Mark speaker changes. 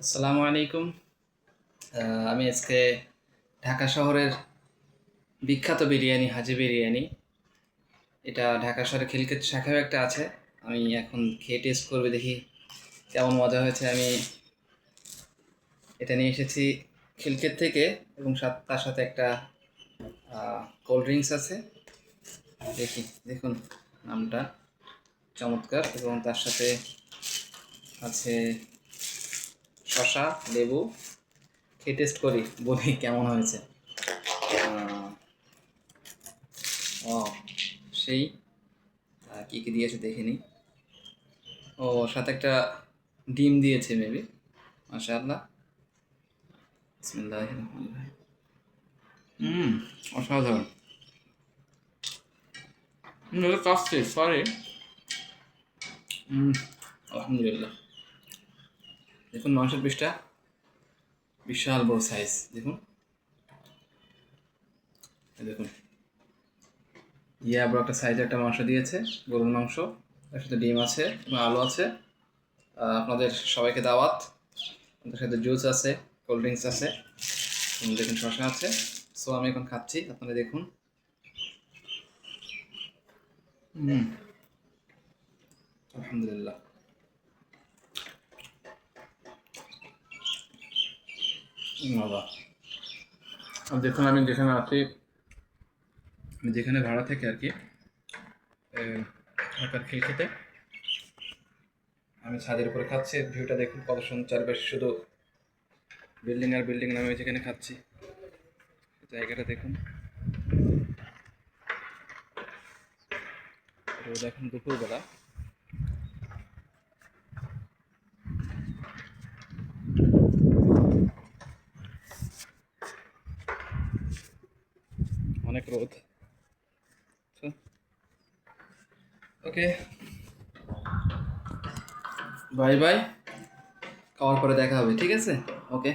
Speaker 1: আসসালামু আলাইকুম। আমি আজকে ঢাকা শহরের বিখ্যাত বিরিয়ানি হাজি বিরিয়ানি, এটা ঢাকা শহরে খিলক্ষেত শাখায় একটা আছে। আমি এখন খেয়ে টেস্ট করবে, দেখি কেমন মজা হয়েছে। আমি এটা নিয়ে এসেছি খিলক্ষেত থেকে, এবং তার সাথে একটা কোল্ড ড্রিঙ্কস আছে। দেখি, দেখুন নামটা চমৎকার, এবং তার সাথে আছে শসা, লেবু। খেয়ে টেস্ট করি, বলি কেমন হয়েছে। ও, সেই কি কি দিয়েছে দেখিনি। ও, সাথে একটা ডিম দিয়েছে মেবি। মাশাআল্লাহ, বিসমিল্লাহির রহমানির রহিম। অসাধারণ। এটা কাশছে, সরি। আলহামদুলিল্লাহ। দেখুন মাংসের পিসটা বিশাল বড় সাইজ, দেখুন। এই দেখুন, বড় একটা সাইজের একটা মাংস দিয়েছে, গরুর মাংস। তার সাথে ডিম আছে এবং আলু আছে। আপনাদের সবাইকে দাওয়াত। তার সাথে জুস আছে, কোল্ড ড্রিঙ্কস আছে, এবং দেখুন শসা আছে। সো আমি এখন খাচ্ছি, আপনারা দেখুন। আলহামদুলিল্লাহ। বাবা, আর দেখুন আমি যেখানে আছি, আমি যেখানে ভাড়া থেকে আর কি, ঢাকার খিলক্ষেতে, আমি ছাদের উপরে খাচ্ছি। ভিউটা দেখুন কত সুন্দর, চারপাশে শুধু বিল্ডিং আর বিল্ডিং। আমি যেখানে খাচ্ছি জায়গাটা দেখুন। রোদ এখন দুপুরবেলা। অনেক রোদ। ওকে, বাই বাই। খাওয়ার পরে দেখা হবে, ঠিক আছে? ওকে।